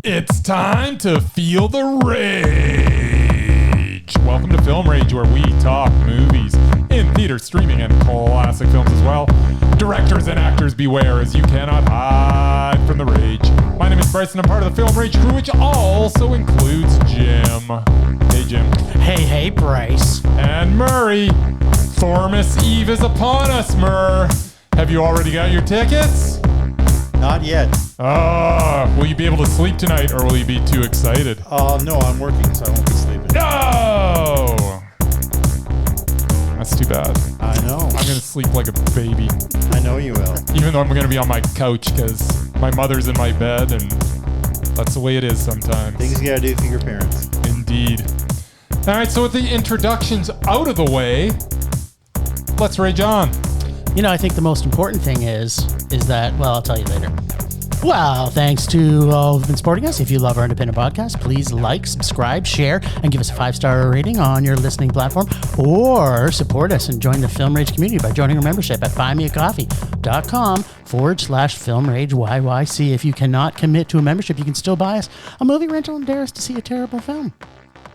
It's time to feel the rage. Welcome to Film Rage, where we talk movies in theater, streaming, and classic films as well. Directors and actors beware, as you cannot hide from the rage. My name is Bryce, and I'm part of the Film Rage crew, which also includes Jim. Hey, Jim. Hey, Bryce. And Murray. Thormus Eve is upon us, Murr. Have you already got your tickets? Not yet. Will you be able to sleep tonight, or will you be too excited? No, I'm working, so I won't be sleeping. No! That's too bad. I know. I'm going to sleep like a baby. I know you will. Even though I'm going to be on my couch because my mother's in my bed, and that's the way it is sometimes. Things you gotta do for your parents. Indeed. All right, so with the introductions out of the way, let's rage on. You know, I think the most important thing is that, well, I'll tell you later. Well, thanks to all who've been supporting us. If you love our independent podcast, please like, subscribe, share, and give us a 5-star rating on your listening platform, or support us and join the Film Rage community by joining our membership at buymeacoffee.com/Film Rage YYC. If you cannot commit to a membership, you can still buy us a movie rental and dare us to see a terrible film,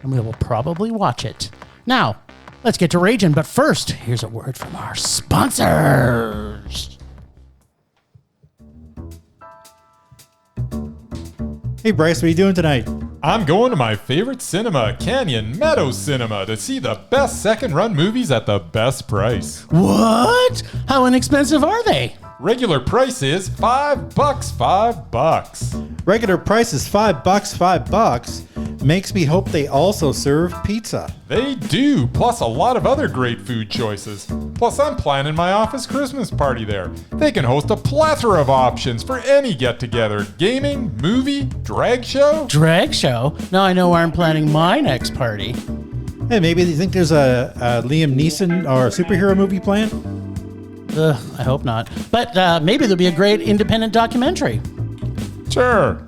and we will probably watch it. Now, let's get to raging, but first, here's a word from our sponsors. Hey, Bryce, what are you doing tonight? I'm going to my favorite cinema, Canyon Meadows Cinema, to see the best second-run movies at the best price. What? How inexpensive are they? Regular price is $5, $5. Regular price is $5. Makes me hope they also serve pizza. They do, plus a lot of other great food choices. Plus, I'm planning my office Christmas party there. They can host a plethora of options for any get-together. Gaming, movie, drag show. Drag show? Now I know where I'm planning my next party. Hey, maybe you think there's a Liam Neeson or a superhero movie planned? I hope not. But maybe there'll be a great independent documentary. Sure.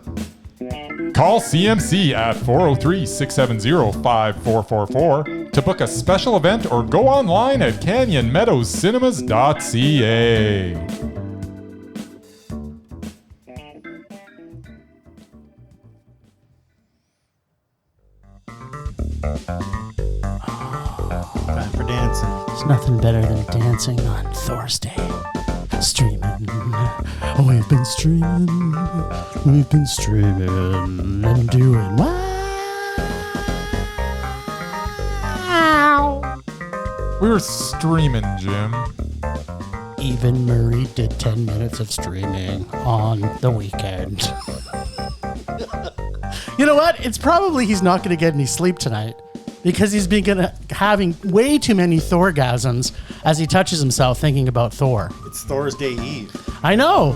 Call CMC at 403-670-5444 to book a special event, or go online at canyonmeadowscinema.ca. Time for dancing. There's nothing better than dancing on Thursday. Streaming. We've been streaming and doing wow. We were streaming, Jim. Even Murray did 10 minutes of streaming on the weekend. You know what? It's probably he's not going to get any sleep tonight, because he's been having way too many Thorgasms as he touches himself thinking about Thor. It's Thursday Eve. I know.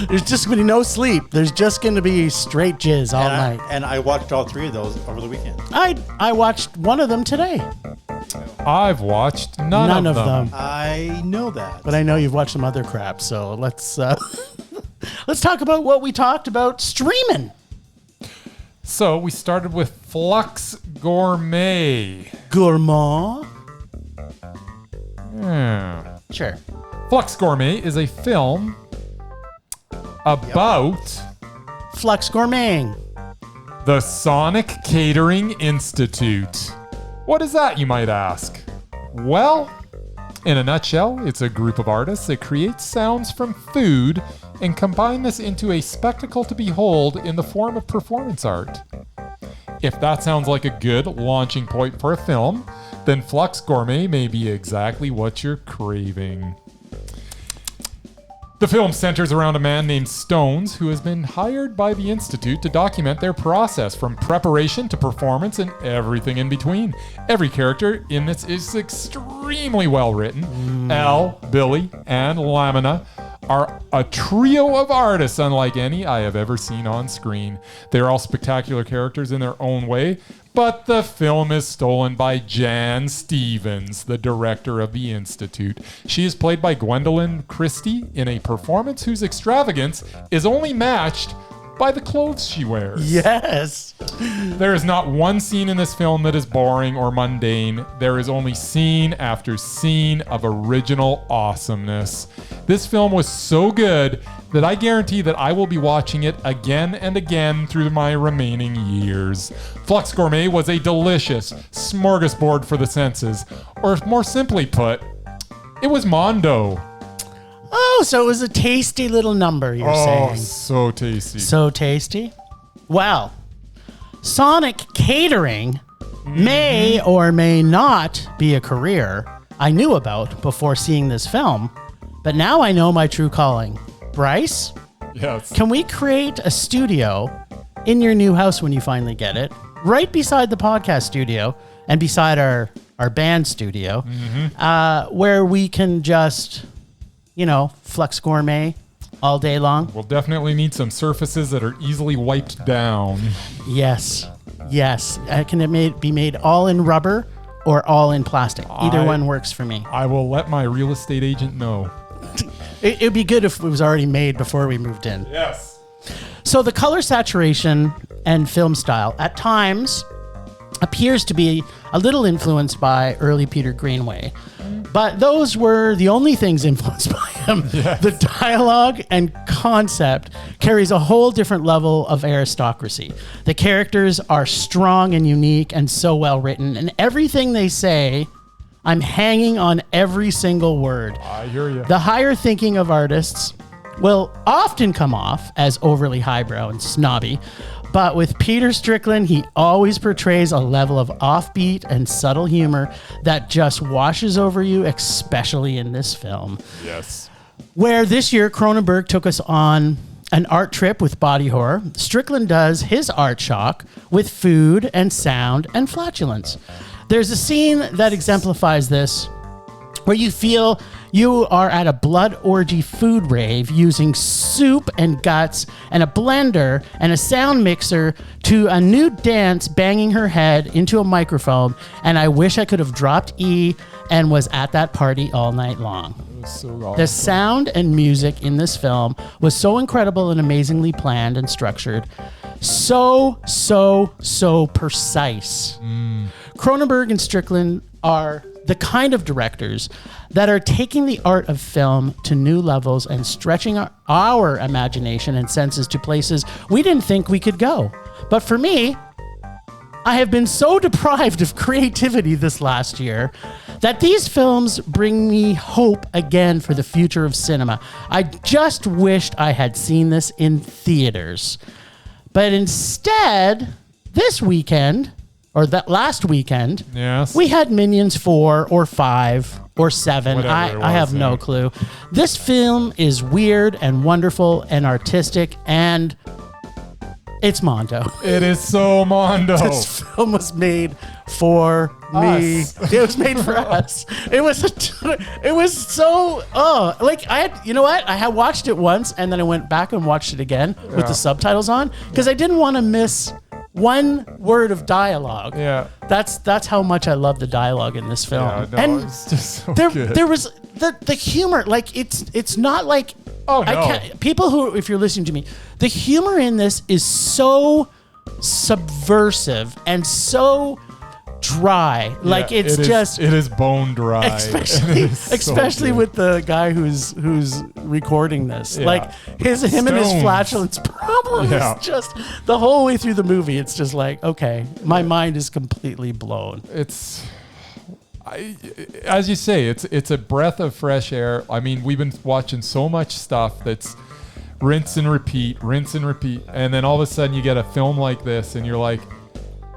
There's just going to be no sleep. There's just going to be straight jizz all night. And I watched all 3 of those over the weekend. I watched one of them today. I've watched none of them. I know that. But I know you've watched some other crap, so let's let's talk about what we talked about streaming. So we started with Flux Gourmet. Gourmand? Yeah. Sure. Flux Gourmet is a film about Flux Gourmet. the Sonic Catering Institute. What is that, you might ask? Well, in a nutshell, it's a group of artists that create sounds from food and combine this into a spectacle to behold in the form of performance art. If that sounds like a good launching point for a film, then Flux Gourmet may be exactly what you're craving. The film centers around a man named Stones, who has been hired by the Institute to document their process from preparation to performance and everything in between. Every character in this is extremely well written. Elle, Billy, and Lamina are a trio of artists unlike any I have ever seen on screen. They're all spectacular characters in their own way, but the film is stolen by Jan Stevens, the director of the Institute. She is played by Gwendolyn Christie in a performance whose extravagance is only matched by the clothes she wears. Yes. There is not one scene in this film that is boring or mundane. There is only scene after scene of original awesomeness. This film was so good that I guarantee that I will be watching it again and again through my remaining years. Flux Gourmet was a delicious smorgasbord for the senses. Or more simply put, it was Mondo. Oh, so it was a tasty little number, you're saying. Oh, so tasty. So tasty. Well, Sonic catering may or may not be a career I knew about before seeing this film, but now I know my true calling. Bryce, Yes. can we create a studio in your new house when you finally get it, right beside the podcast studio and beside our band studio, where we can just, Flux Gourmet all day long? We'll definitely need some surfaces that are easily wiped down. Yes. Can it be made all in rubber or all in plastic? Either one works for me. I will let my real estate agent know. It'd be good if it was already made before we moved in. Yes. So the color saturation and film style at times appears to be a little influenced by early Peter Greenaway, but those were the only things influenced by him. Yes. The dialogue and concept carries a whole different level of aristocracy. The characters are strong and unique and so well written, and everything they say, I'm hanging on every single word. I hear you. The higher thinking of artists will often come off as overly highbrow and snobby, but with Peter Strickland, he always portrays a level of offbeat and subtle humor that just washes over you, especially in this film. Yes. Where this year, Cronenberg took us on an art trip with body horror, Strickland does his art shock with food and sound and flatulence. There's a scene that exemplifies this where you feel you are at a blood orgy food rave using soup and guts and a blender and a sound mixer to a nude dance banging her head into a microphone, and I wish I could have dropped E and was at that party all night long. It was so awesome. The sound and music in this film was so incredible and amazingly planned and structured. So precise. Cronenberg and Strickland are the kind of directors that are taking the art of film to new levels and stretching our imagination and senses to places we didn't think we could go. But for me, I have been so deprived of creativity this last year that these films bring me hope again for the future of cinema. I just wished I had seen this in theaters. But instead, this weekend, or that last weekend, Yes. we had Minions 4 or 5 or 7. Whatever it I have was, no yeah. clue. This film is weird and wonderful and artistic, and it's Mondo. It is so Mondo. This film was made for me. Us. It was made for us. It was so, I had watched it once and then I went back and watched it again with the subtitles on because I didn't want to miss one word of dialogue. Yeah. That's how much I love the dialogue in this film. Yeah, no, and it's just so there good. there was the humor, like it's not like Oh, no. People who, if you're listening to me, the humor in this is so subversive and so dry. Like Yeah, it's it is bone dry. especially with the guy who's recording this. Yeah. Like him and his Stones. flatulence problem Yeah. is just the whole way through the movie. It's just like, okay, my mind is completely blown. As you say, it's a breath of fresh air. I mean, we've been watching so much stuff that's rinse and repeat, and then all of a sudden you get a film like this, and you're like,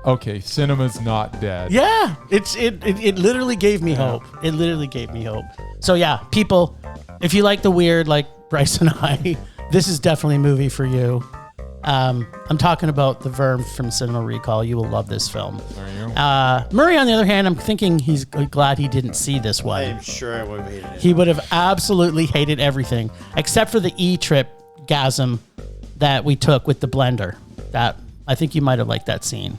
okay, cinema's not dead. Yeah, it literally gave me hope. It literally gave me hope. So yeah, people, if you like the weird, like Bryce and I, this is definitely a movie for you. I'm talking about The Verm from Cinema Recall. You will love this film. There you go. Murray, on the other hand, I'm thinking he's glad he didn't see this one. I'm sure I would have hated it. He would have absolutely hated everything except for the E-trip gasm that we took with the blender. That I think you might have liked that scene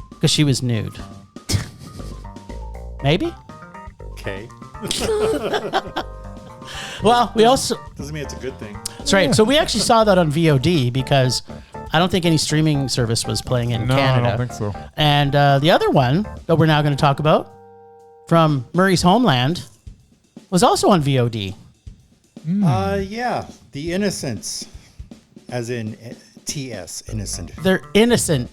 because she was nude. Maybe. Okay. Well, we also Doesn't mean it's a good thing. That's right. So we actually saw that on VOD because I don't think any streaming service was playing it in Canada. I don't think so. And the other one that we're now going to talk about from Murray's homeland was also on VOD. Yeah, The Innocents, as in TS, innocent. They're innocent.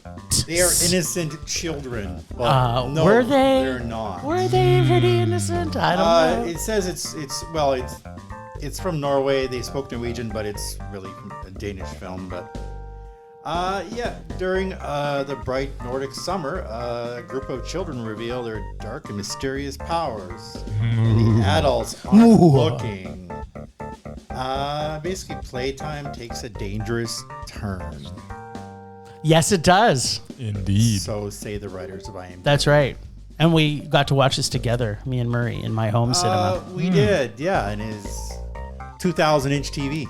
They are innocent children. Well, no, were they? They're not. Were they pretty innocent? I don't know. It says it's from Norway. They spoke Norwegian, but it's really a Danish film. But during the bright Nordic summer, a group of children reveal their dark and mysterious powers. The adults aren't looking. Basically, playtime takes a dangerous turn. Yes, it does. Indeed. So say the writers of IMDb. That's right. And we got to watch this together, me and Murray, in my home cinema. We did, yeah, and his 2,000-inch TV.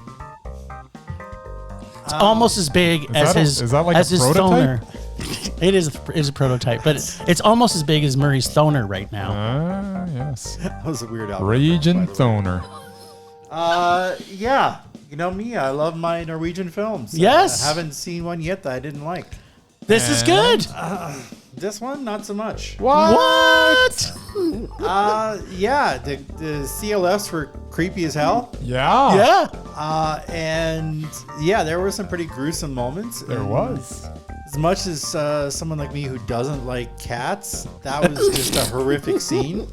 It's almost as big as his is that like as a his prototype? Thoner. It is a prototype, but it's almost as big as Murray's Thoner right now. Yes. That was a weird album. Raging Thoner. Yeah. You know me, I love my Norwegian films. Yes. I haven't seen one yet that I didn't like. This is good. This one, not so much. What? Yeah, the CLFs were creepy as hell. Yeah. Yeah. And yeah, there were some pretty gruesome moments. There was. As much as someone like me who doesn't like cats, that was just a horrific scene,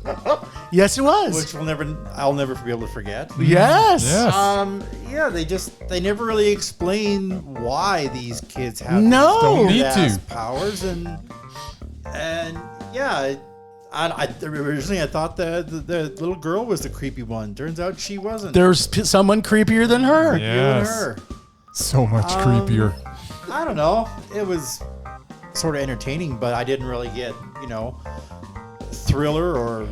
Yes, it was. which I'll never be able to forget. Yes. Yes. Yeah, they never really explain why these kids have No. Don't these need badass to. powers, and yeah, I originally I thought the little girl was the creepy one. Turns out she wasn't. There's someone creepier than her. Creepier than Yes. her. So much creepier. I don't know. It was sort of entertaining, but I didn't really get, thriller or,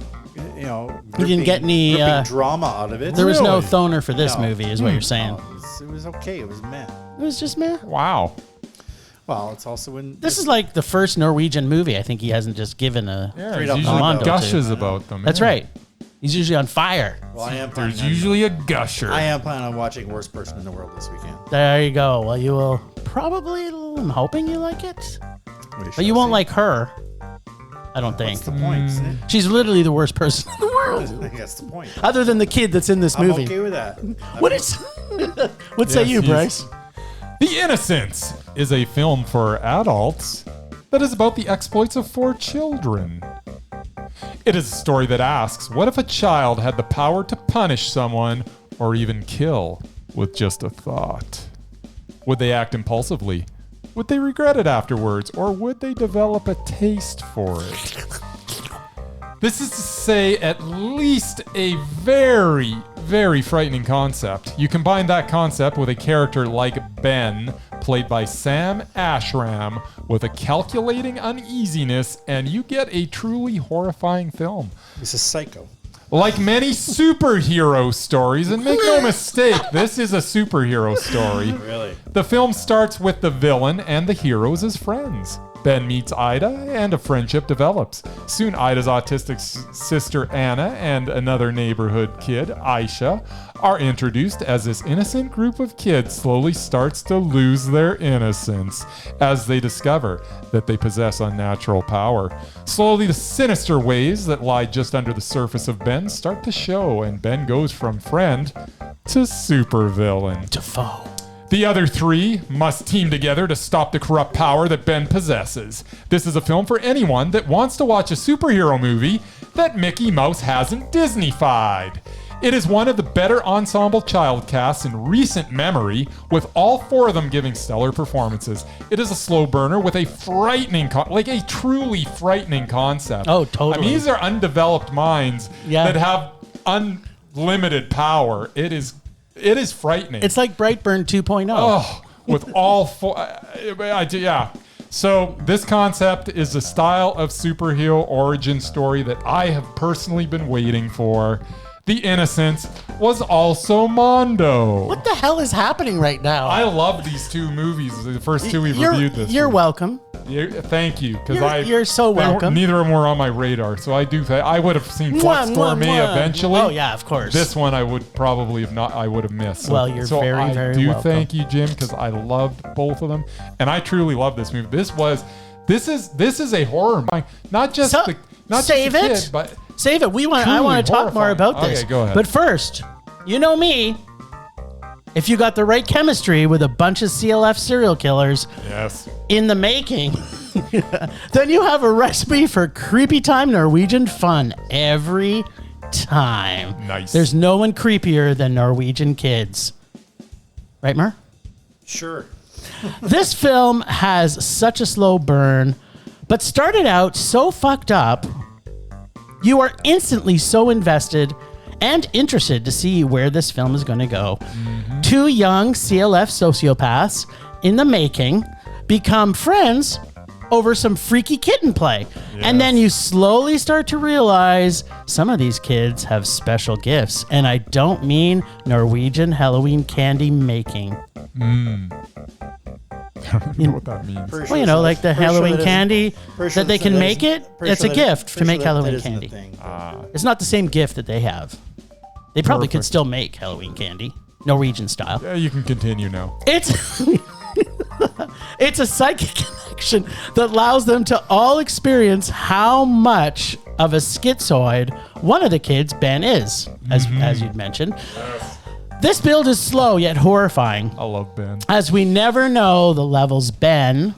You didn't get any gripping drama out of it. There was no Really? Thoner for this No. movie, is what you're saying. No, it was okay. It was meh. It was just meh. Wow. Well, it's also in This is like the first Norwegian movie I think he hasn't just given a. Yeah, Straight he's up usually Mondo, gushes too. about them. That's yeah. right. He's usually on fire. Well, There's usually a gusher. I am planning on watching Worst Person in the World this weekend. There you go. Well, you will probably. I'm hoping you like it, but you won't like her. I don't think. What's the point? Isn't it? She's literally the worst person in the world, I think that's the point. other than the kid that's in this I'm movie. okay with that. What is? What say Yes, you, he's- Bryce? The Innocents is a film for adults that is about the exploits of 4 children. It is a story that asks, what if a child had the power to punish someone or even kill with just a thought? Would they act impulsively? Would they regret it afterwards? Or would they develop a taste for it? This is to say, at least a very, very frightening concept. You combine that concept with a character like Ben, played by Sam Ashram, with a calculating uneasiness, and you get a truly horrifying film. This is Psycho. Like many superhero stories, and make no mistake, this is a superhero story. Really? The film starts with the villain and the heroes as friends. Ben meets Ida, and a friendship develops. Soon, Ida's autistic sister Anna and another neighborhood kid, Aisha, are introduced as this innocent group of kids slowly starts to lose their innocence as they discover that they possess unnatural power. Slowly, the sinister ways that lie just under the surface of Ben start to show, and Ben goes from friend to supervillain. Dafoe. The other 3 must team together to stop the corrupt power that Ben possesses. This is a film for anyone that wants to watch a superhero movie that Mickey Mouse hasn't Disney-fied. It is one of the better ensemble child casts in recent memory, with all 4 of them giving stellar performances. It is a slow burner with a frightening, a truly frightening concept. Oh, totally. I mean, these are undeveloped minds Yeah. that have unlimited power. It is frightening. It's like Brightburn 2.0. Oh, with all 4. Yeah. So this concept is a style of superhero origin story that I have personally been waiting for. The Innocents was also Mondo. What the hell is happening right now? I love these 2 movies. The first 2 we've reviewed this You're week. welcome. Thank you, because You're so welcome. Neither of them were on my radar, so I do. I would have seen Flux Gourmet eventually. Oh yeah, of course. This one I would probably have not. I would have missed. So, Well, you're very I do welcome. thank you, Jim, because I loved both of them, and I truly love this movie. This is a horror movie, not just So, not save just a it. kid, but Save it. I want to talk more horrifying. about this. Okay, go ahead. But first, you know me. If you got the right chemistry with a bunch of CLF serial killers yes, in the making, then you have a recipe for creepy time Norwegian fun every time. Nice. There's no one creepier than Norwegian kids. Right, Mer? Sure. This film has such a slow burn, but started out so fucked up, you are instantly so invested and interested to see where this film is going to go. Mm-hmm. Two young CLF sociopaths in the making become friends over some freaky kitten play. Yes. And then you slowly start to realize some of these kids have special gifts. And I don't mean Norwegian Halloween candy making. I don't know what that means. Well, you know, like the Halloween candy that they can make it. It's a gift to make Halloween candy. It's not the same gift that they have. They probably could still make Halloween candy, Norwegian style. Yeah, you can continue now. It's it's a psychic connection that allows them to all experience how much of a schizoid one of the kids, Ben, is, as you'd mentioned. This build is slow yet horrifying, I love Ben. as we never know the levels Ben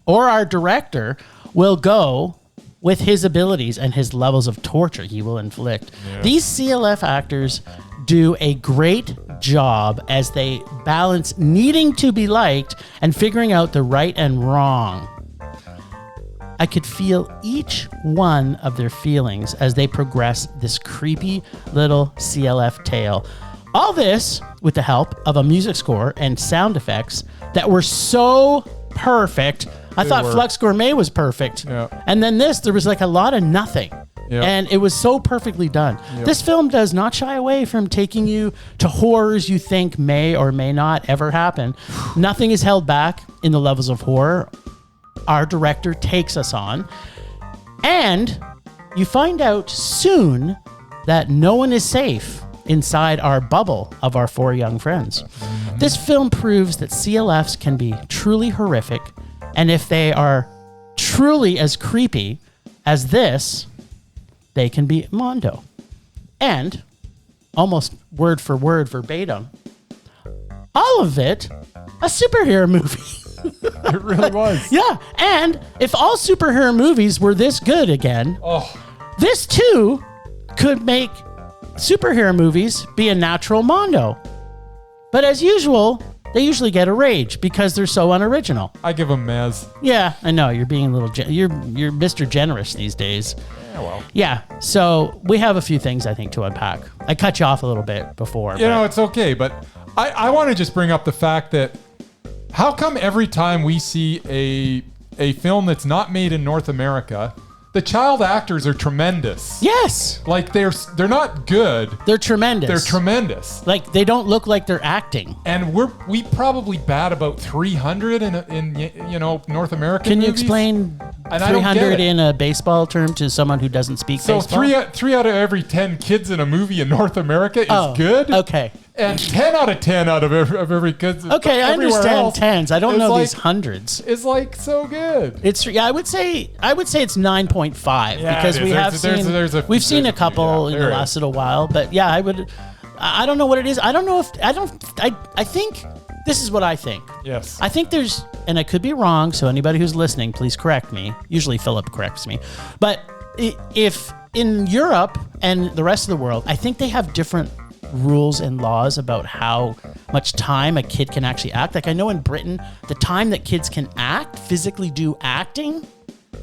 or our director will go with his abilities and his levels of torture he will inflict. Yes. These CLF actors do a great job as they balance needing to be liked and figuring out the right and wrong. I could feel each one of their feelings as they progress this creepy little CLF tale. All this with the help of a music score and sound effects that were so perfect. I thought were. Flux Gourmet was perfect. Yeah. And then there was like a lot of nothing. Yeah. And it was so perfectly done. Yeah. This film does not shy away from taking you to horrors you think may or may not ever happen. Nothing is held back in the levels of horror our director takes us on. And you find out soon that no one is safe inside our bubble of our four young friends. Mm-hmm. This film proves that CLFs can be truly horrific, and if they are truly as creepy as this, they can be mondo. And, almost word for word verbatim, all of it a superhero movie. It really was. Yeah, and if all superhero movies were this good again, this too could make superhero movies be a natural mondo. But as usual, they usually get a rage because they're so unoriginal. I give him Mez. Yeah, I know you're being a little you're Mr. Generous these days. Yeah, well. Yeah, so we have a few things I think to unpack. I cut you off a little bit before. You know, it's okay, but I want to just bring up the fact that how come every time we see a film that's not made in North America, the child actors are tremendous. Yes. Like they're not good. They're tremendous. They're tremendous. Like they don't look like they're acting. And we probably bat about 300 in you know, North American Can you movies. explain And I don't get 300 it. in a baseball term to someone who doesn't speak So baseball? three out of every 10 kids in a movie in North America is good. Okay. And 10 out of 10 out of every kid. Okay, I everywhere understand else tens. I don't is know like, these hundreds. Is like so good. It's I would say it's 9.5 Yeah, because it is. we have There's a- we've seen a there's a- couple yeah, in the there last is. little while, but yeah, I don't know what it is. I think this is what I think. Yes. I think there's, and I could be wrong, so anybody who's listening, please correct me. Usually Philip corrects me. But if in Europe and the rest of the world, I think they have different rules and laws about how much time a kid can actually act. Like I know in Britain, the time that kids can physically do acting,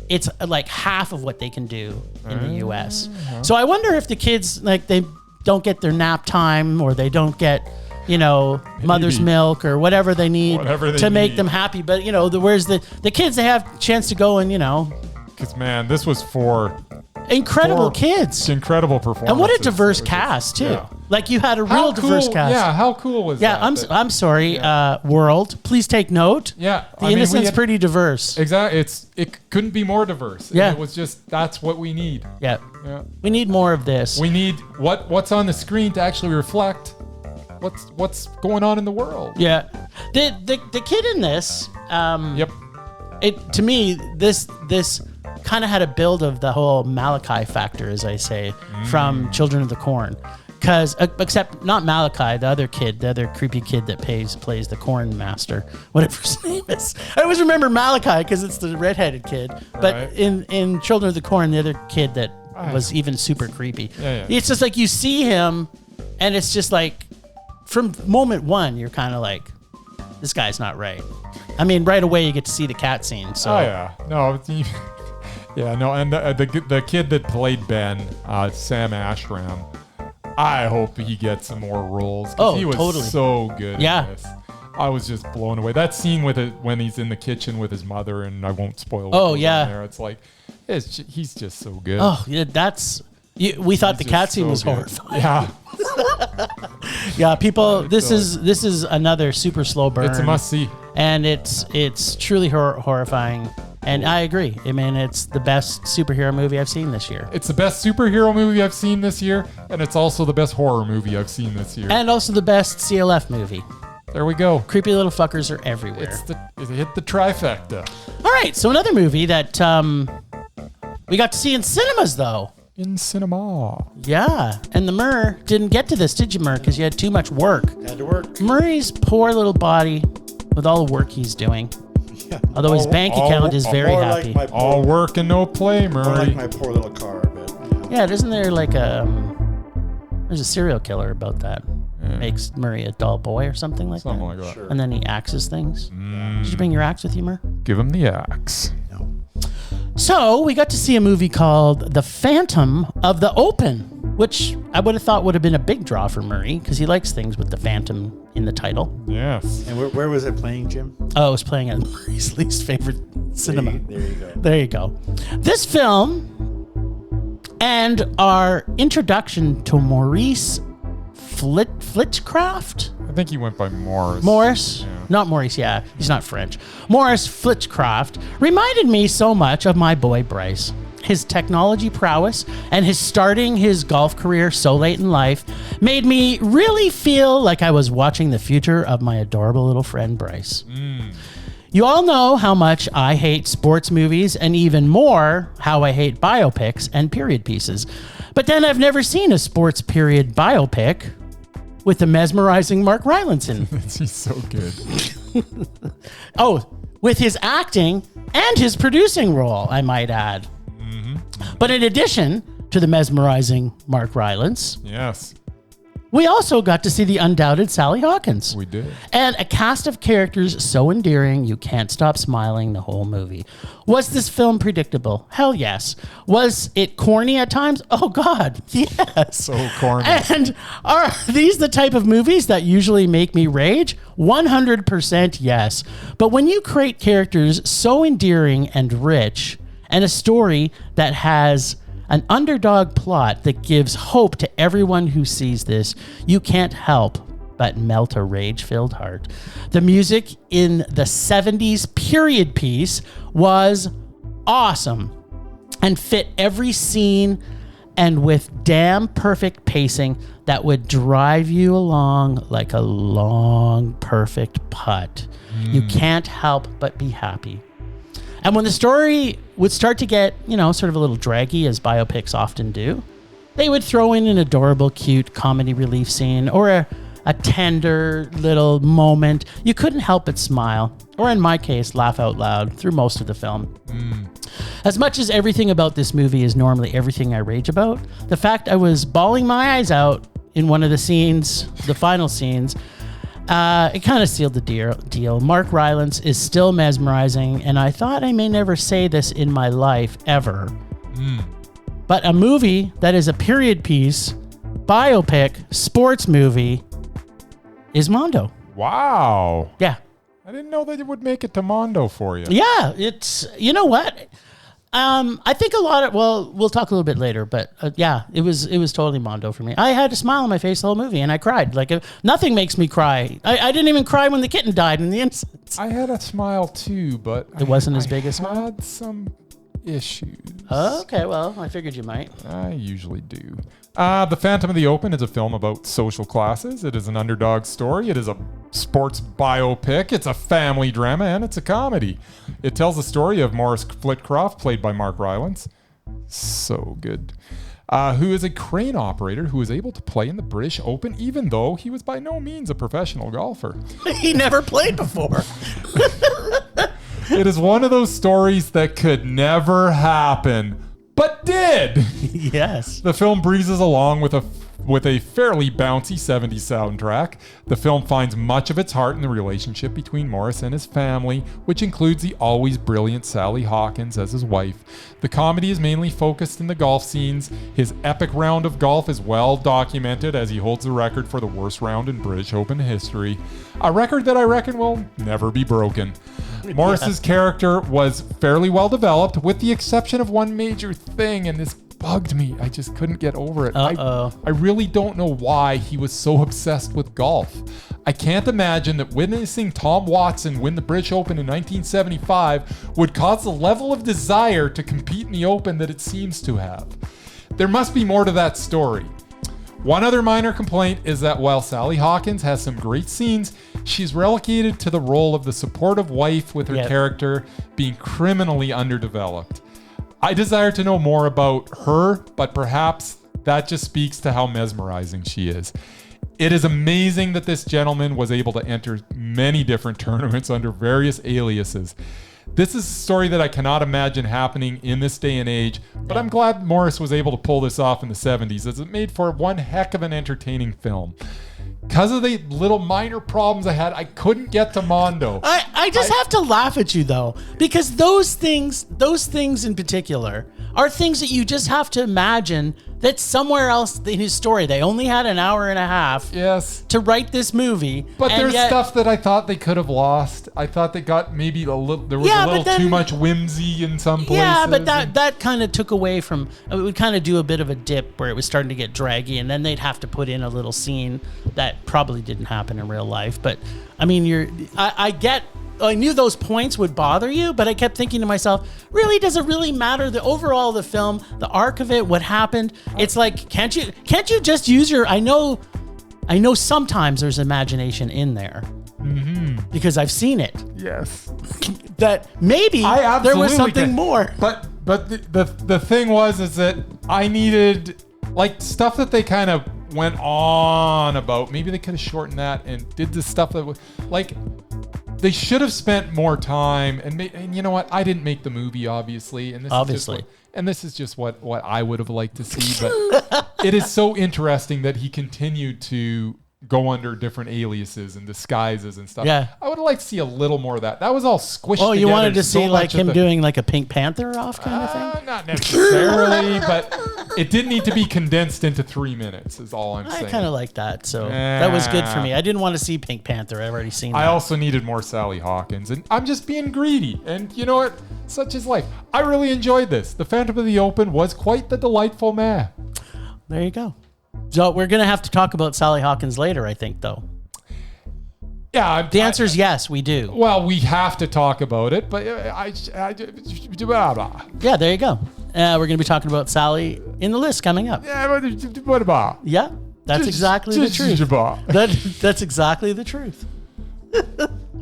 it's like half of what they can do in the US. So I wonder if the kids, like they don't get their nap time or they don't get, you know, mother's milk or whatever they need to make them happy. But, you know, whereas the kids, they have a chance to go and, you know. Because, man, this was for incredible kids. Incredible performance. And what a diverse cast, too. Yeah. Like you had a real diverse cast. Yeah, how cool was that? Yeah, I'm sorry, world. Please take note. Yeah, the Innocent's pretty diverse. Exactly, it couldn't be more diverse. Yeah, and it was just that's what we need. Yeah, we need more of this. We need what's on the screen to actually reflect what's going on in the world. Yeah, the kid in this. Yep. It to me this kind of had a build of the whole Malachi factor, as I say, from Children of the Corn. Because, except not Malachi, the other creepy kid that plays the corn master, whatever his name is. I always remember Malachi because it's the redheaded kid. But right. in Children of the Corn, the other kid that was even super creepy. Yeah. It's just like you see him, and it's just like, from moment one, you're kind of like, this guy's not right. I mean, right away you get to see the cat scene. So. Oh yeah, no, yeah, no, and the kid that played Ben, Sam Ashram. I hope he gets some more roles. Oh, he was totally. so good. Yeah. In this. I was just blown away. That scene with it when he's in the kitchen with his mother, and I won't spoil. Oh yeah. There, it's like, he's just so good. Oh yeah, we thought the cat scene was horrifying. Yeah. Yeah, people. This is another super slow burn. It's a must see, and it's truly horrifying. And I agree. I mean, it's the best superhero movie I've seen this year. It's the best superhero movie I've seen this year, and it's also the best horror movie I've seen this year. And also the best CLF movie. There we go. Creepy little fuckers are everywhere. It hit the trifecta. All right, so another movie that we got to see in cinemas, though. In cinema. Yeah, and the Murr didn't get to this, did you, Murr? Because you had too much work. Had to work. Murray's poor little body with all the work he's doing. Yeah. Although his bank account is very happy. Like all work and no play, Murray. More like my poor little car, but yeah, isn't there like there's a serial killer about that. Makes Murray a dull boy or something like Something that. like that. Sure. And then he axes things. Did you bring your axe with you, Murr? Give him the axe. no. So we got to see a movie called The Phantom of the Open, which I would have thought would have been a big draw for Murray because he likes things with the Phantom in the title. Yes. And where was it playing, Jim? Oh, it was playing at Murray's least favorite cinema. There you go. There you go. This film and our introduction to Maurice Flitcraft. I think he went by Morris. Morris? Yeah. Not Maurice, yeah. He's not French. Maurice Flitcraft reminded me so much of my boy Bryce. His technology prowess and his starting his golf career so late in life made me really feel like I was watching the future of my adorable little friend Bryce. You all know how much I hate sports movies and even more how I hate biopics and period pieces. But then I've never seen a sports period biopic with the mesmerizing Mark Rylance in. He's so good. Oh, with his acting and his producing role, I might add. But in addition to the mesmerizing Mark Rylance, Yes, we also got to see the Undoubted Sally Hawkins. we did. And a cast of characters so endearing you can't stop smiling the whole movie. Was this film predictable? Hell yes. Was it corny at times? Oh God, yes. So corny. And are these the type of movies that usually make me rage? 100% yes. But when you create characters so endearing and rich, and a story that has an underdog plot that gives hope to everyone who sees this, you can't help but melt a rage-filled heart. The music in the 70s period piece was awesome and fit every scene, and with damn perfect pacing that would drive you along like a long, perfect putt. You can't help but be happy. And when the story would start to get, sort of a little draggy, as biopics often do, they would throw in an adorable, cute comedy relief scene or a tender little moment. You couldn't help but smile, or in my case, laugh out loud through most of the film. As much as everything about this movie is normally everything I rage about, the fact I was bawling my eyes out in one of the scenes, the final scenes, it kind of sealed the deal. Mark Rylance is still mesmerizing, and I thought I may never say this in my life ever. But a movie that is a period piece, biopic, sports movie is Mondo. Wow. Yeah. I didn't know that it would make it to Mondo for you. Yeah, it's, you know what? I think a lot of, well, we'll talk a little bit later, but yeah, it was totally Mondo for me. I had a smile on my face the whole movie, and I cried. Like, nothing makes me cry. I didn't even cry when the kitten died in the Innocents. I had a smile too, but it wasn't as big a smile. I had some issues. Okay, well, I figured you might. I usually do. The Phantom of the Open is a film about social classes. It is an underdog story. It is a sports biopic. It's a family drama, and it's a comedy. It tells the story of Morris Flitcroft, played by Mark Rylance. So good. Who is a crane operator who was able to play in the British Open, even though he was by no means a professional golfer. He never played before. It is one of those stories that could never happen, but did. Yes. The film breezes along with a fairly bouncy 70s soundtrack. The film finds much of its heart in the relationship between Morris and his family, which includes the always brilliant Sally Hawkins as his wife. The comedy is mainly focused in the golf scenes. His epic round of golf is well documented, as he holds the record for the worst round in British Open history. A record that I reckon will never be broken. Morris's character was fairly well developed, with the exception of one major thing, and this bugged me. I just couldn't get over it. I really don't know why he was so obsessed with golf. I can't imagine that witnessing Tom Watson win the British Open in 1975 would cause the level of desire to compete in the Open that it seems to have. There must be more to that story. One other minor complaint is that while Sally Hawkins has some great scenes, she's relegated to the role of the supportive wife, with her character being criminally underdeveloped. I desire to know more about her, but perhaps that just speaks to how mesmerizing she is. It is amazing that this gentleman was able to enter many different tournaments under various aliases. This is a story that I cannot imagine happening in this day and age, but I'm glad Morris was able to pull this off in the 70s, as it made for one heck of an entertaining film. Because of the little minor problems I had, I couldn't get to Mondo. I just have to laugh at you, though, because those things in particular are things that you just have to imagine that somewhere else in his story. They only had an hour and a half to write this movie. But there's stuff that I thought they could have lost. I thought they got maybe a little too much whimsy in some places. Yeah, but that kind of took away from, it would kind of do a bit of a dip where it was starting to get draggy, and then they'd have to put in a little scene that probably didn't happen in real life. But I mean, I knew those points would bother you, but I kept thinking to myself, really, does it really matter? The overall of the film, the arc of it, what happened? It's like, can't you just use your, I know sometimes there's imagination in there. Mm-hmm. Because I've seen it. Yes. That maybe there was something more. But the thing is that I needed, like, stuff that they kind of went on about. Maybe they could have shortened that and did the stuff that was, like, they should have spent more time, and you know what? I didn't make the movie, obviously, and this is just what I would have liked to see. But it is so interesting that he continued to go under different aliases and disguises and stuff. Yeah, I would have liked to see a little more of that. That was all squished together. Oh, you wanted to see like him doing like a Pink Panther off kind of thing? Not necessarily, but it didn't need to be condensed into 3 minutes, is all I'm saying. I kind of like that, so that was good for me. I didn't want to see Pink Panther. I've already seen that. I also needed more Sally Hawkins, and I'm just being greedy. And you know what? Such is life. I really enjoyed this. The Phantom of the Open was quite the delightful meh. There you go. So we're going to have to talk about Sally Hawkins later, I think, though. Yeah. The answer is yes, we do. Well, we have to talk about it, but blah, blah. Yeah, there you go. We're going to be talking about Sally in the list coming up. Yeah, what about? Yeah, that's exactly the truth. That's exactly the truth.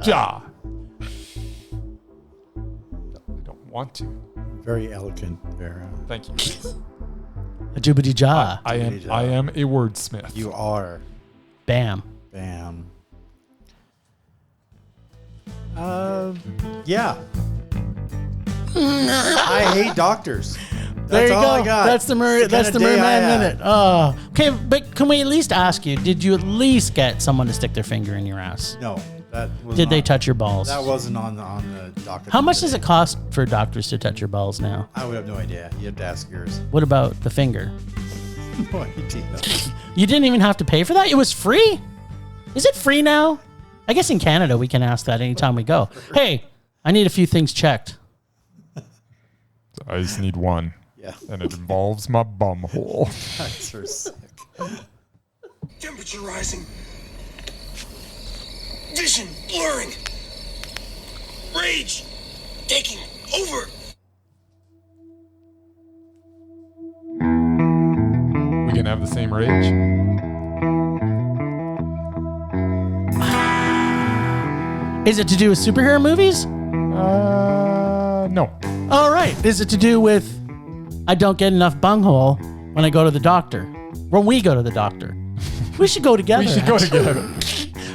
Ja. I don't want to. Very elegant there. Thank you. A doobity ja. I am a wordsmith. You are. Bam. Yeah. I hate doctors. There you all go. I got. That's the Murman Minute. Oh, okay. But can we at least ask you? Did you at least get someone to stick their finger in your ass? No. Did they touch your balls? That wasn't on the doctor. How much does it cost for doctors to touch your balls now? I would have no idea. You have to ask yours. What about the finger? No idea. You didn't even have to pay for that? It was free? Is it free now? I guess in Canada we can ask that anytime we go. Hey, I need a few things checked. I just need one. Yeah. And it involves my bum hole. Guys are sick. Temperature rising. Vision blurring. Rage taking over. We can have the same rage. Is it to do with superhero movies? No. All right. Is it to do with I don't get enough bunghole when I go to the doctor? When we go to the doctor. We should go together. We should go together.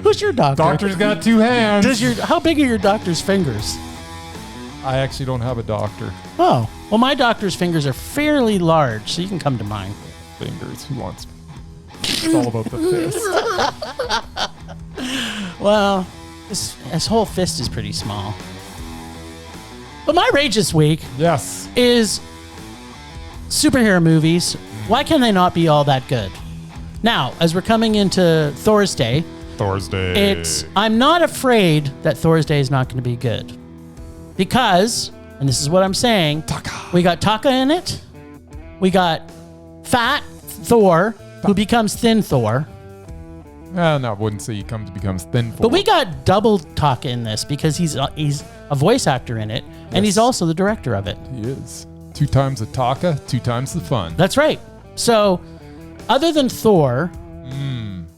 Who's your doctor? Doctor's got 2 hands. How big are your doctor's fingers? I actually don't have a doctor. Oh, well, my doctor's fingers are fairly large, so you can come to mine. Fingers. Who wants? It's all about the fist. Well, his whole fist is pretty small. But my rage this week Yes. is superhero movies. Why can they not be all that good? Now, as we're coming into Thor's Day, I'm not afraid that Thor's Day is not going to be good. Because, and this is what I'm saying, we got Taka in it. We got Fat Thor, who becomes Thin Thor. No, I wouldn't say he becomes thin. But we got double Taka in this because he's a voice actor in it, and he's also the director of it. He is. 2 times the Taka, 2 times the fun. That's right. So, other than Thor,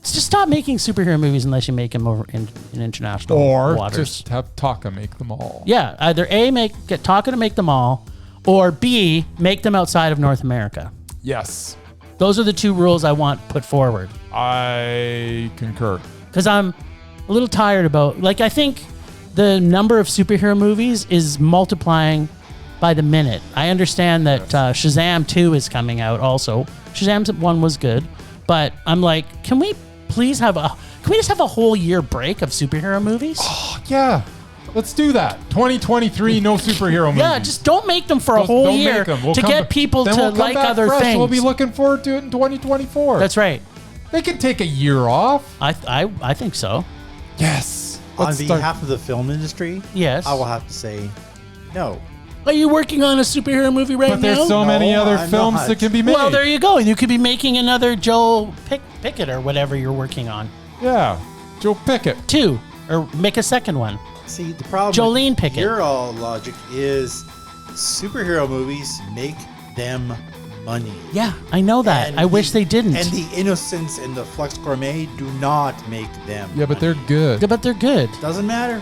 just stop making superhero movies unless you make them over in international waters. Or just have Taka make them all. Yeah, either A, get Taka to make them all, or B, make them outside of North America. Yes. Those are the 2 rules I want put forward. I concur. Because I'm a little tired about, I think the number of superhero movies is multiplying by the minute. I understand that Shazam 2 is coming out also. Shazam 1 was good, but I'm like, can we just have a whole year break of superhero movies? Oh, yeah. Let's do that. 2023, no superhero movies. Yeah, just don't make them for a whole year to get people to like other things. We'll be looking forward to it in 2024. That's right. They can take a year off. I think so. Yes. On behalf of the film industry, yes, I will have to say no. Are you working on a superhero movie right now? But there's so many other films that can be made. Well, there you go. You could be making another Joe Pickett or whatever you're working on. Yeah, Joe Pickett. 2, or make a second one. See, the problem Jolene Pickett. Your all logic is superhero movies make them money. Yeah, I know that. And I wish they didn't. And the Innocents and the Flux Gourmet do not make them Yeah, but they're good. Yeah, but they're good. Doesn't matter.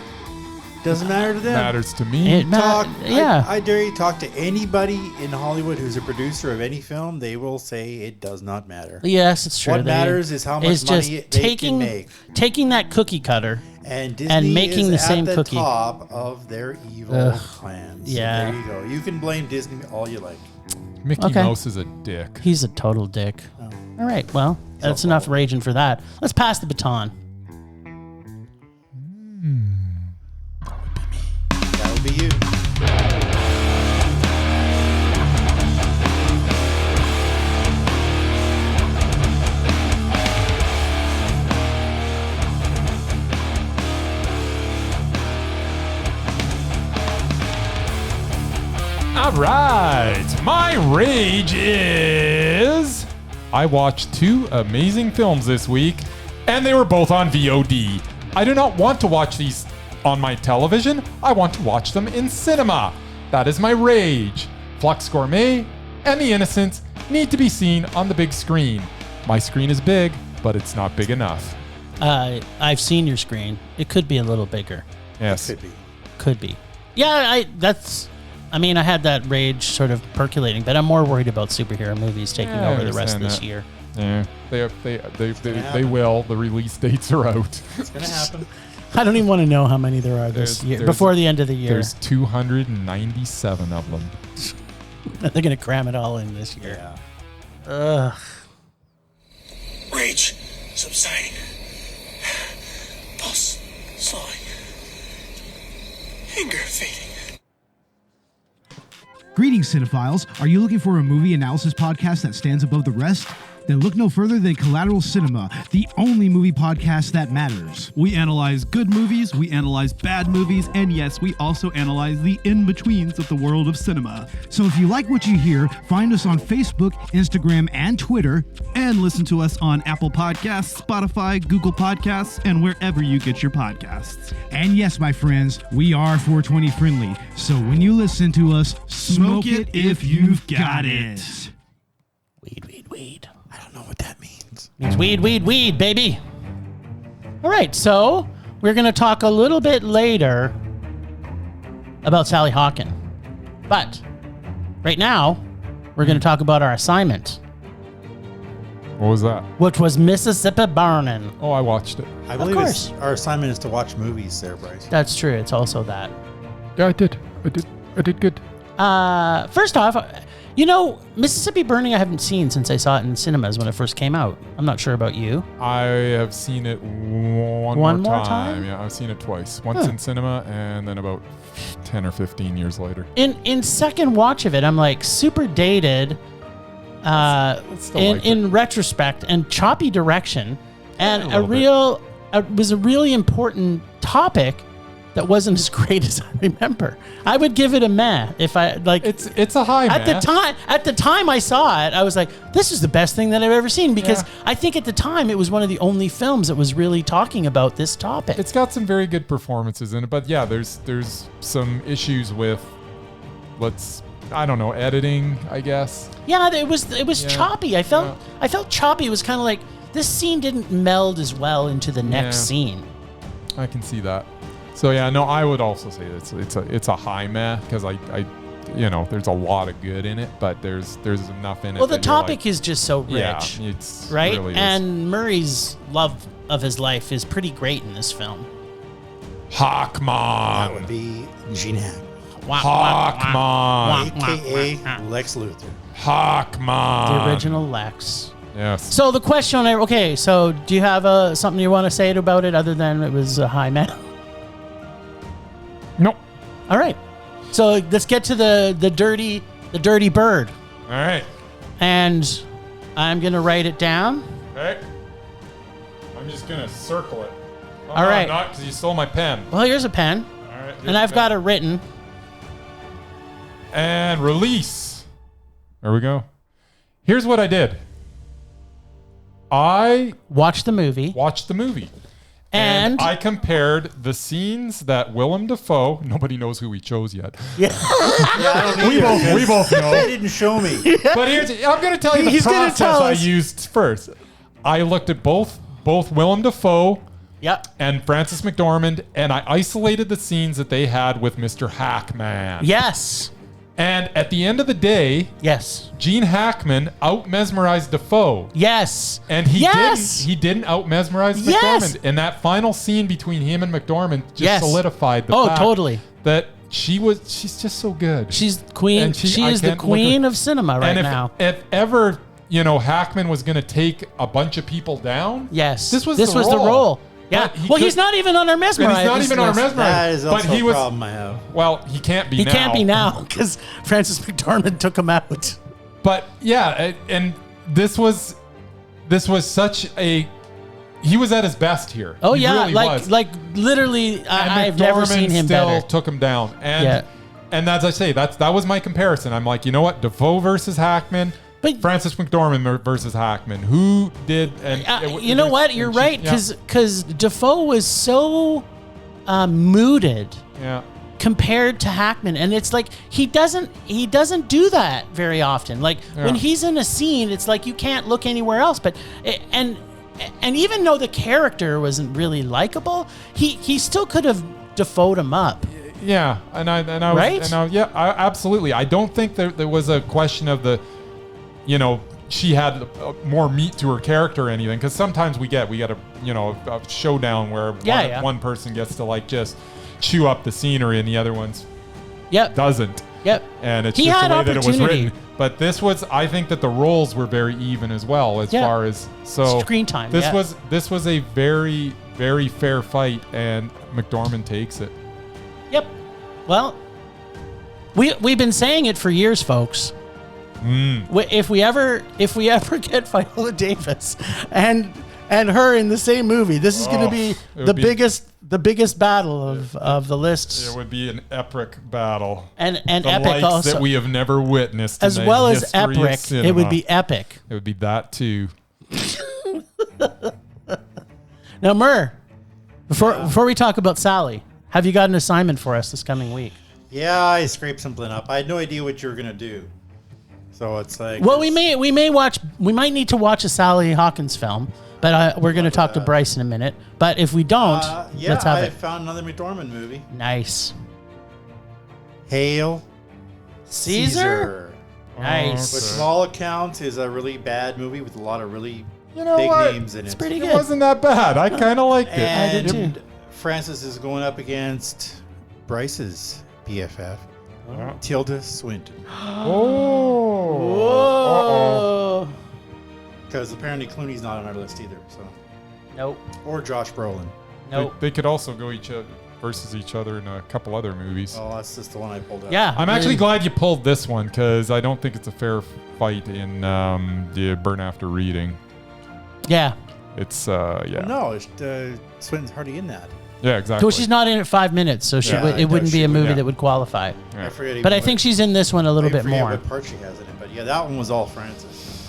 Doesn't matter to them. Matters to me. I dare you talk to anybody in Hollywood who's a producer of any film. They will say it does not matter. Yes, it's true. What matters is how much money they can make. Taking that cookie cutter and Disney making the same at cookie. the top of their evil plans. Yeah. So there you go. You can blame Disney all you like. Mickey Mouse is a dick. He's a total dick. Oh. All right, well, that's enough raging for that. Let's pass the baton. That would be you. All right. My rage is I watched 2 amazing films this week, and they were both on VOD. I do not want to watch these on my television. I want to watch them in cinema. That is my rage. Flux Gourmet and The Innocents need to be seen on the big screen. My screen is big, but it's not big enough. I've seen your screen. It could be a little bigger. Yes. Could be. Yeah, I had that rage sort of percolating, but I'm more worried about superhero movies taking over the rest of this year. Yeah, they will. The release dates are out. It's gonna happen. I don't even want to know how many there are this year. Before the end of the year, there's 297 of them. They're gonna cram it all in this year. Yeah. Ugh. Rage subsiding. Pulse slowing. Anger fading. Greetings, cinephiles. Are you looking for a movie analysis podcast that stands above the rest? Then look no further than Collateral Cinema, the only movie podcast that matters. We analyze good movies, we analyze bad movies, and yes, we also analyze the in-betweens of the world of cinema. So if you like what you hear, find us on Facebook, Instagram, and Twitter. And listen to us on Apple Podcasts, Spotify, Google Podcasts, and wherever you get your podcasts. And yes, my friends, we are 420 friendly. So when you listen to us, smoke it if you've got it. Weed. I don't know what that means. Means weed, baby. All right, so we're going to talk a little bit later about Sally Hawkins. But right now, we're going to talk about our assignment, What was that? which was Mississippi Burning. Oh, I watched it. I believe course. our assignment is to watch movies there, Bryce. That's true. It's also that. Yeah, I did good. First off, Mississippi Burning I haven't seen since I saw it in cinemas when it first came out. I'm not sure about you. I have seen it one more time. Yeah, I've seen it twice. Once in cinema and then about 10 or 15 years later. In second watch of it, I'm like super dated in retrospect and choppy direction and it was a really important topic that wasn't as great as I remember. I would give it a meh if I like. It's a high at meh. At the time I saw it, I was like, "This is the best thing that I've ever seen." Because I think at the time it was one of the only films that was really talking about this topic. It's got some very good performances in it, but yeah, there's some issues with, editing, I guess. Yeah, it was choppy. I felt choppy. It was kind of like this scene didn't meld as well into the next scene. I can see that. So yeah, no, I would also say it's a high meh because I there's a lot of good in it, but there's enough in it. Well, the topic is just so rich. Yeah, it's right, really and Murray's love of his life is pretty great in this film. Hawkman. That would be Gene Hackman, Hawkman, a.k.a. Lex Luthor. Hawkman. The original Lex. Yes. So the question, so do you have something you want to say about it other than it was a high meh? Nope. All right. So let's get to the dirty bird. All right. And I'm going to write it down. Okay. I'm just going to circle it. Oh, all right. Not because you stole my pen. Well, here's a pen. All right. And I've got it written. And release. There we go. Here's what I did. I watched the movie. And I compared the scenes that Willem Dafoe, nobody knows who he chose yet. Yeah. we both know. They didn't show me. But I'm going to tell you the process I used first. I looked at both Willem Dafoe and Frances McDormand, and I isolated the scenes that they had with Mr. Hackman. Yes. And at the end of the day, Gene Hackman out-mesmerized Dafoe. Yes. And he didn't out-mesmerize McDormand. And that final scene between him and McDormand just solidified the fact that she's just so good. She's queen. She is the queen of cinema now. If ever, Hackman was going to take a bunch of people down, this was the role. Yeah. He's not even on our mesmerized. He's not even on our mesmerized. That is also a problem I have. Well, he can't be now. He can't be now because Frances McDormand took him out. But yeah, and this was such a. He was at his best here. Oh he yeah, really like literally, I've never seen him better. Took him down, and as I say, that was my comparison. I'm like, you know what, Dafoe versus Hackman. But Frances McDormand versus Hackman. Who did? And you know what? You're right, because Dafoe was so mooted compared to Hackman, and it's like he doesn't do that very often. Like when he's in a scene, it's like you can't look anywhere else. But and even though the character wasn't really likable, he still could have Dafoe'd him up. Yeah, absolutely. I don't think there was a question of she had more meat to her character or anything, because sometimes we get a showdown where one person gets to just chew up the scenery and the other one's doesn't. Yep. And it's just the way that it was written. But I think that the roles were very even as well as far as screen time. This was a very, very fair fight, and McDormand takes it. Yep. Well, we've been saying it for years, folks. If we ever get Viola Davis and her in the same movie, this is going to be the biggest battle of the lists. It would be an epic battle. And the epic likes also. that we have never witnessed As in well the as history of epic, cinema. it would be epic. It would be that too. Now, Mur, before we talk about Sally, have you got an assignment for us this coming week? Yeah, I scraped something up. I had no idea what you were gonna do, so it's like. Well, we might need to watch a Sally Hawkins film, but we're going to talk to Bryce in a minute. But if we don't, let's have I it. found another McDormand movie. Nice. Hail Caesar? Nice. Which, from all accounts, is a really bad movie with a lot of really big names in It's it. pretty It good. wasn't that bad. I kind of liked it. And did too. Francis is going up against Bryce's BFF, Tilda Swinton, Whoa. because apparently Clooney's not on our list either. So, Nope. or Josh Brolin. Nope. They could also go versus each other in a couple other movies. Oh, that's just the one I pulled up. Yeah. I'm actually glad you pulled this one because I don't think it's a fair fight in the Burn After Reading. Yeah. It's Well, no, Swinton's hardly in that. yeah, exactly. So she's not in it 5 minutes, so it wouldn't be a movie that would qualify. Yeah. I forget. But I think she's in this one a little bit more. What part she has in it, but yeah, that one was all Francis.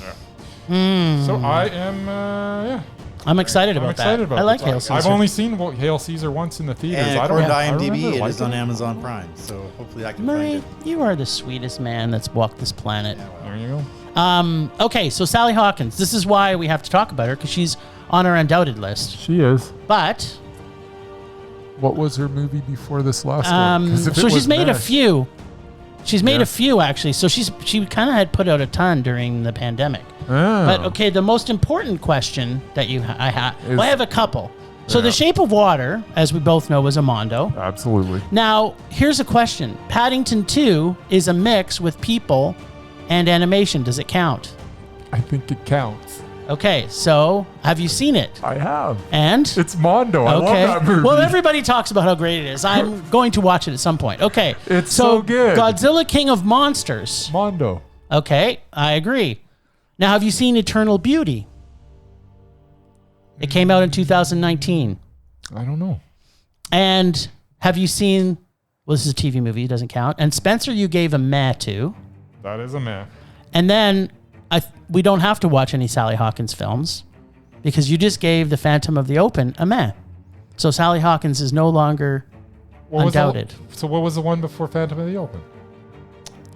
So I am I'm excited about excited that. about I like this. Hail Caesar. I've only seen Hail Caesar once in the theaters. And I according to I IMDb, remember it is liking on Amazon Prime, so hopefully I can Murray, find it. you are the sweetest man that's walked this planet. There you go. Okay, so Sally Hawkins. This is why we have to talk about her, because she's on our Undoubted list. She is. But What was her movie before this last one? 'Cause if it so she's was made a Mesh- few. She's made Yeah. a few actually. So she kind of had put out a ton during the pandemic. Oh. But okay, the most important question that I have a couple. So Yeah. The Shape of Water, as we both know, was a Mondo. Absolutely. Now, here's a question. Paddington 2 is a mix with people and animation. Does it count? I think it counts. Okay, so have you seen it? I have. And? It's Mondo. I Okay. love that movie. Well, everybody talks about how great it is. I'm going to watch it at some point. Okay. It's so good. Godzilla King of Monsters. Mondo. Okay, I agree. Now, have you seen Eternal Beauty? It came out in 2019. I don't know. And have you seen, well, this is a TV movie, it doesn't count. And Spencer, you gave a meh to. That is a man. And then we don't have to watch any Sally Hawkins films because you just gave The Phantom of the Open a meh. So Sally Hawkins is no longer Undoubted. So what was the one before Phantom of the Open?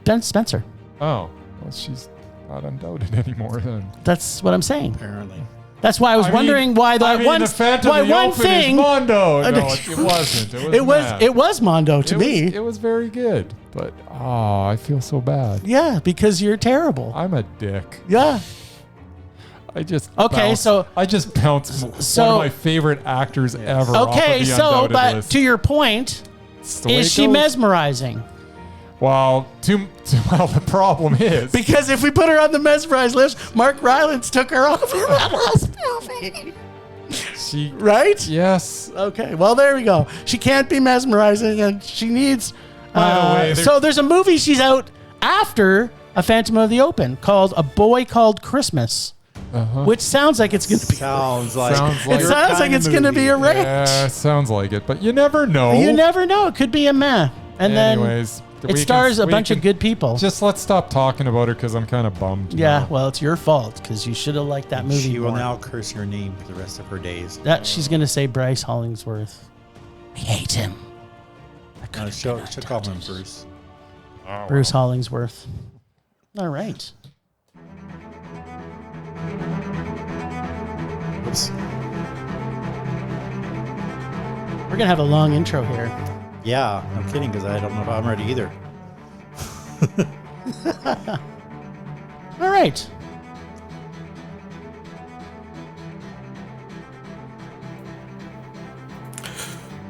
Ben Spencer. Oh, well, she's not Undoubted anymore then. That's what I'm saying. Apparently. That's why I was wondering why that one the Phantom why of the one Open thing is Mondo. No, it wasn't. it was Mondo to me. It was very good, but I feel so bad. Yeah, because you're terrible. I'm a dick. Yeah. I just Okay, bounce. so- I just bounced one of my favorite actors ever. Off Okay, of the so Undoubted but list. to your point, It's the way is it she goes. mesmerizing? Well, well, the problem is Because if we put her on the mesmerized list, Mark Rylance took her off in that last movie. she. Right? Yes. Okay, well, there we go. She can't be mesmerizing, and she needs. By the way, so there's a movie she's out after A Phantom of the Open called A Boy Called Christmas, which sounds like it's going to be. Sounds like It sounds like it's going to be a range. Yeah, sounds like it, but you never know. You never know. It could be a meh. And Anyways, then it stars a bunch of good people. Just let's stop talking about her because I'm kind of bummed. Yeah, now. well, it's your fault because you should have liked that movie. She will more. now curse your name for the rest of her days. That she's going to say Bryce Hollingsworth. I hate him. She'll call him Bruce. Oh, Bruce Hollingsworth. All right. Oops. We're going to have a long intro here. Yeah, I'm kidding because I don't know if I'm ready either. All right.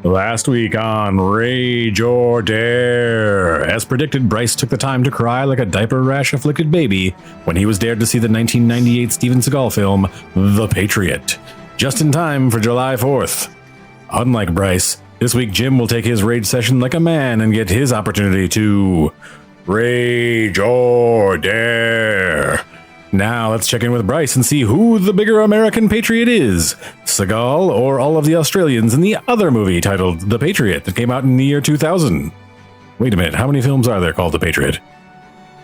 Last week on Rage or Dare. As predicted, Bryce took the time to cry like a diaper rash afflicted baby when he was dared to see the 1998 Steven Seagal film, The Patriot, just in time for July 4th. Unlike Bryce, this week Jim will take his rage session like a man and get his opportunity to Rage or Dare. Now let's check in with Bryce and see who the bigger American patriot is. Seagal or all of the Australians in the other movie titled The Patriot that came out in the year 2000. Wait a minute, how many films are there called The Patriot?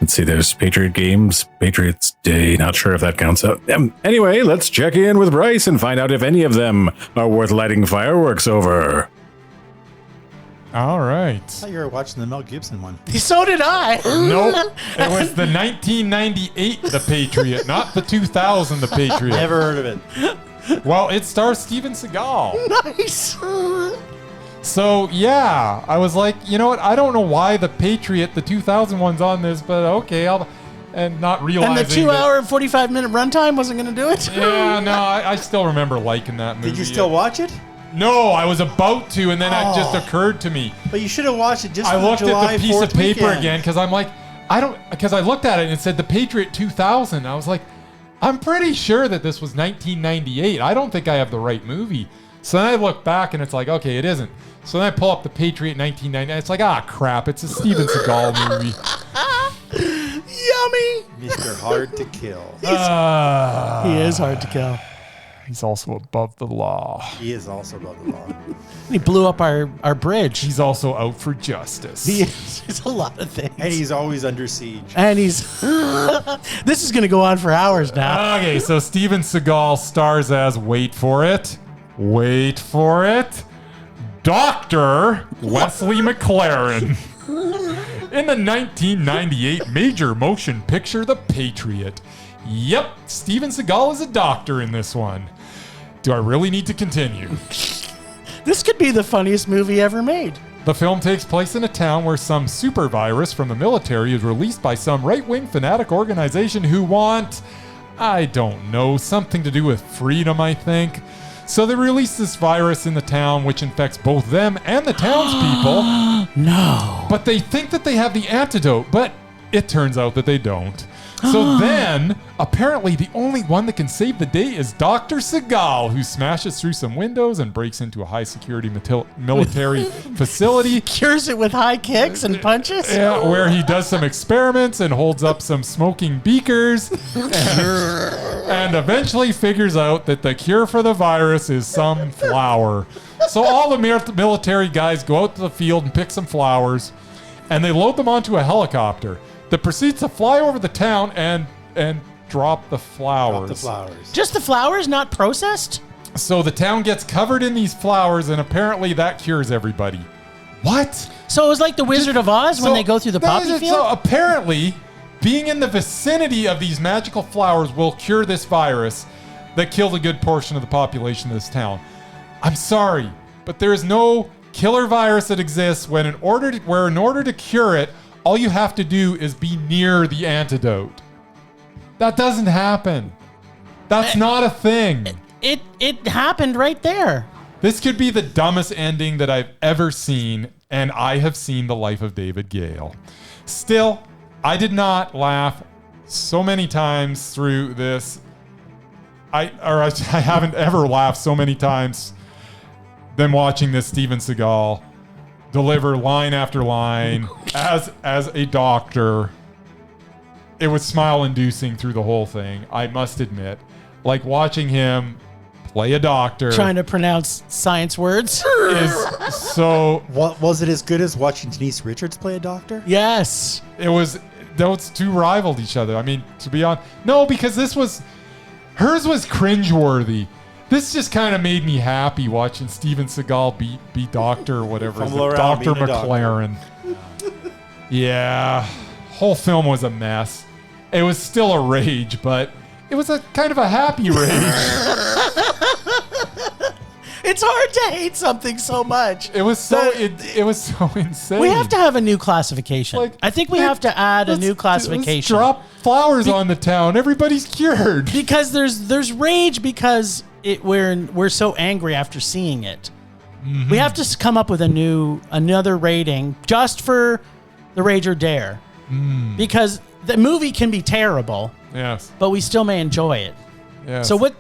Let's see, there's Patriot Games, Patriots Day, not sure if that counts out. Anyway, let's check in with Bryce and find out if any of them are worth lighting fireworks over. All right. I thought you were watching the Mel Gibson one. So did I. Nope. It was the 1998 The Patriot, not the 2000 The Patriot. Never heard of it. Well, it stars Steven Seagal. Nice. So, yeah, I was like, you know what? I don't know why The Patriot, the 2000 one's on this, but okay, and not realizing And the 2 hour and 45 minute runtime wasn't going to do it? Yeah, no, I still remember liking that movie. Did you still watch it? No, I was about to, and then it just occurred to me. But you should have watched it just I for looked the July at the piece 4th of paper weekend. again, because I'm like, because I looked at it and it said The Patriot 2000. I was like, I'm pretty sure that this was 1998. I don't think I have the right movie. So then I look back and it's like, okay, it isn't. So then I pull up The Patriot 1999. It's like, crap, it's a Steven Seagal movie. Yummy. Mr. Hard to Kill. He is hard to kill. He's also above the law. He is also above the law. He blew up our bridge. He's also out for justice. He's a lot of things. And he's always under siege. And he's... This is going to go on for hours now. Okay, so Steven Seagal stars as, wait for it, Dr. Wesley McLaren in the 1998 major motion picture The Patriot. Yep, Steven Seagal is a doctor in this one. Do I really need to continue? This could be the funniest movie ever made. The film takes place in a town where some super virus from the military is released by some right-wing fanatic organization who want, I don't know, something to do with freedom, I think. So they release this virus in the town, which infects both them and the townspeople. No. But they think that they have the antidote, but it turns out that they don't. So then, apparently the only one that can save the day is Dr. Seagal, who smashes through some windows and breaks into a high-security military facility. Cures it with high kicks and punches? Yeah, where he does some experiments and holds up some smoking beakers and eventually figures out that the cure for the virus is some flower. So all the military guys go out to the field and pick some flowers, and they load them onto a helicopter that proceeds to fly over the town and drop the flowers. Drop the flowers. Just the flowers, not processed? So the town gets covered in these flowers, and apparently that cures everybody. What? So it was like the Wizard of Oz when they go through the poppy field? So apparently, being in the vicinity of these magical flowers will cure this virus that killed a good portion of the population of this town. I'm sorry, but there is no killer virus that exists where in order to cure it, all you have to do is be near the antidote. That doesn't happen. That's not a thing. It happened right there. This could be the dumbest ending that I've ever seen, and I have seen The Life of David Gale. Still, I did not laugh so many times through this. I haven't ever laughed so many times than watching this Steven Seagal deliver line after line as a doctor. It was smile-inducing through the whole thing, I must admit. Like watching him play a doctor. Trying to pronounce science words. Is so... Was it as good as watching Denise Richards play a doctor? Yes. It was... Those two rivaled each other. I mean, to be honest... No, because hers was cringeworthy. This just kind of made me happy watching Steven Seagal be doctor or whatever. Dr. McLaren. Yeah. Whole film was a mess. It was still a rage, but it was a kind of a happy rage. It's hard to hate something so much. It was so insane. We have to have a new classification. Like, I think we have to add a new let's classification. drop flowers on the town. Everybody's cured. Because there's rage because we're so angry after seeing it. Mm-hmm. We have to come up with another rating just for the Rage or Dare. Because the movie can be terrible. Yes. But we still may enjoy it. Yes. So what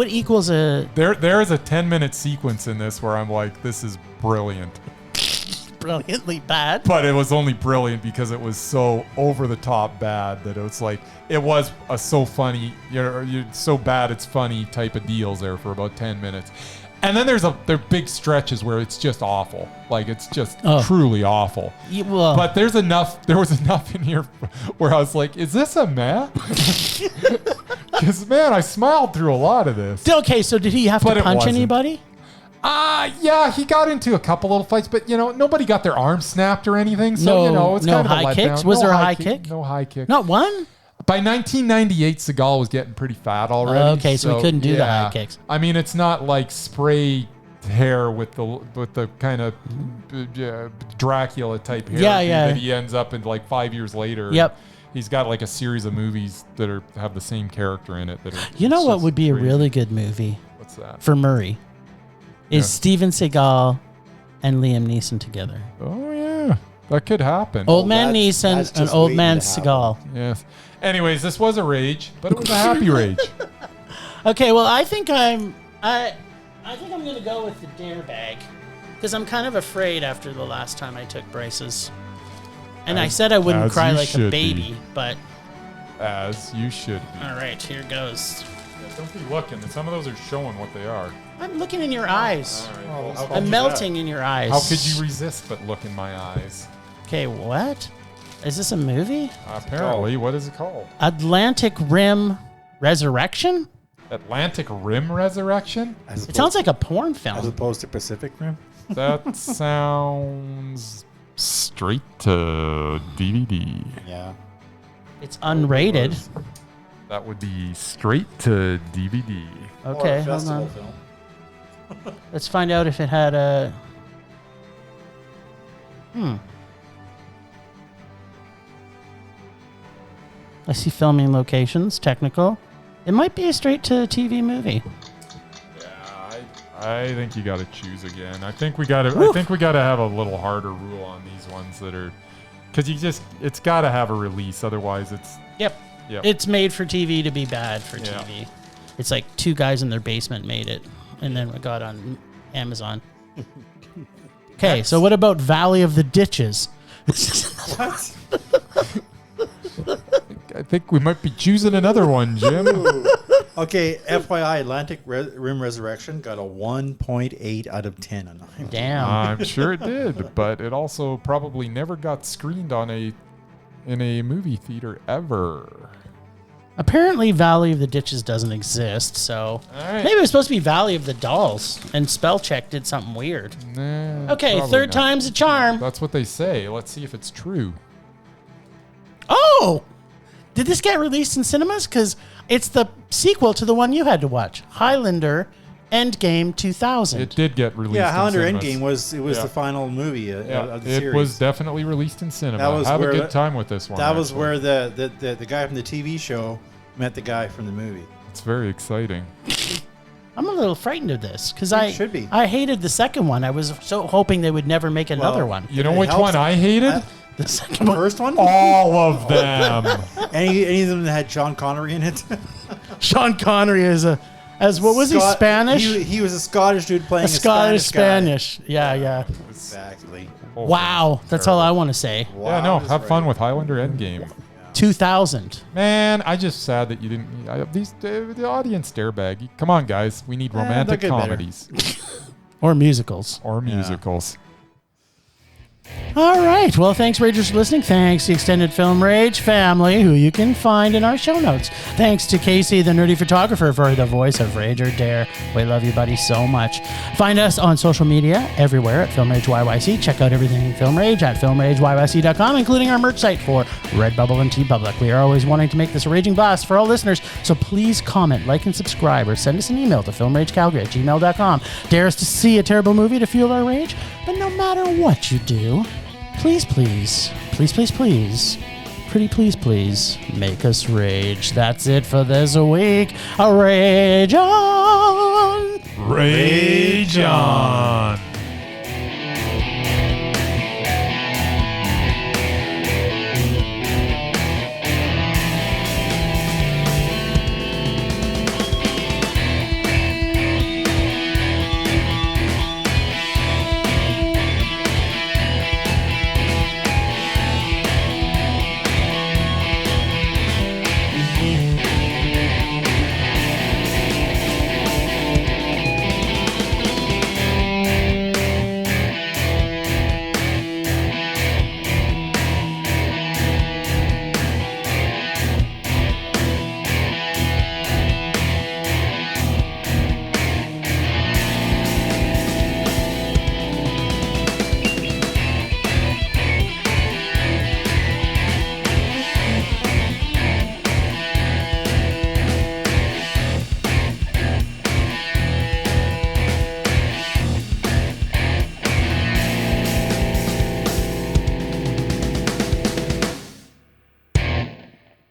equals a... There is a 10-minute sequence in this where I'm like, this is brilliant. brilliantly bad. But it was only brilliant because it was so over the top bad that it was like it was a so funny, you're so bad it's funny type of deals there for about 10 minutes. And then there are big stretches where it's just awful. Like it's just truly awful. But there was enough in here where I was like, is this a meh? Because man, I smiled through a lot of this. Okay, so did he have to punch anybody? Yeah, he got into a couple little fights, but nobody got their arms snapped or anything. So it's kind of a letdown. Kicks? Was there a high kick? No high kick. Not one? By 1998, Seagal was getting pretty fat already. Okay, so he couldn't do the high kicks. I mean, it's not like spray hair with the kind of Dracula type hair that he ends up in like 5 years later. Yep. He's got like a series of movies that have the same character in it. You know what would be crazy. A really good movie? What's that? For Murray. Is Steven Seagal and Liam Neeson together. Oh, yeah. That could happen. Old man Neeson and old man Seagal. Yes. Anyways, this was a rage, but it was a happy rage. Okay, well, I think I'm going to go with the dare bag because I'm kind of afraid after the last time I took Bryce's. And I said I wouldn't cry like a baby, but... As you should be. All right, here goes. Yeah, don't be looking. Some of those are showing what they are. I'm looking in your eyes. All right. I'm melting in your eyes. How could you resist but look in my eyes? Okay, what? Is this a movie? Apparently. What is it called? Atlantic Rim Resurrection? Atlantic Rim Resurrection? It sounds like a porn film. As opposed to Pacific Rim? That sounds straight to DVD. Yeah. It's unrated. That would be straight to DVD. Okay, hold on. Let's find out if it had a... I see filming locations, technical. It might be a straight-to-TV movie. Yeah, I think you got to choose again. I think we got to have a little harder rule on these ones that are, because it's got to have a release. Otherwise, it's Yep. It's made for TV to be bad for TV. It's like two guys in their basement made it, and then it got on Amazon. Okay, so what about Valley of the Ditches? What? I think we might be choosing another one, Jim. Okay, FYI, Atlantic Rim Resurrection got a 1.8 out of 10 on IMDb. Damn. I'm sure it did, but it also probably never got screened in a movie theater ever. Apparently, Valley of the Ditches doesn't exist, so maybe it was supposed to be Valley of the Dolls, and spell check did something weird. Nah, okay, third time's a charm. That's what they say. Let's see if it's true. Oh! Did this get released in cinemas? Because it's the sequel to the one you had to watch, Highlander Endgame 2000. It did get released. Yeah, Highlander in cinemas. Endgame was the final movie of the series. It was definitely released in cinema. Have a good time with this one. That was where the guy from the TV show met the guy from the movie. It's very exciting. I'm a little frightened of this because I hated the second one. I was so hoping they would never make another one. You know which one I hated? The second one. First one? All of them. Any of them that had Sean Connery in it? Sean Connery as what was he, Spanish? He was a Scottish dude playing a Spanish. guy. Yeah. Exactly. Wow, that's all I want to say. Wow, yeah, no, have fun with Highlander Endgame. 2000. Man, I just sad that you didn't. The audience dare bag. Come on, guys, we need romantic comedies or musicals. All right. Well, thanks, Ragers, for listening. Thanks to the Extended Film Rage family, who you can find in our show notes. Thanks to Casey, the nerdy photographer, for the voice of Rage or Dare. We love you, buddy, so much. Find us on social media everywhere at Film Rage YYC. Check out everything Film Rage at filmrageyyc.com, including our merch site for Redbubble and TeePublic. We are always wanting to make this a raging blast for all listeners, so please comment, like, and subscribe, or send us an email to filmragecalgary@gmail.com. Dare us to see a terrible movie to fuel our rage, but no matter what you do, please, pretty please, make us rage. That's it for this week. Rage on! Rage on!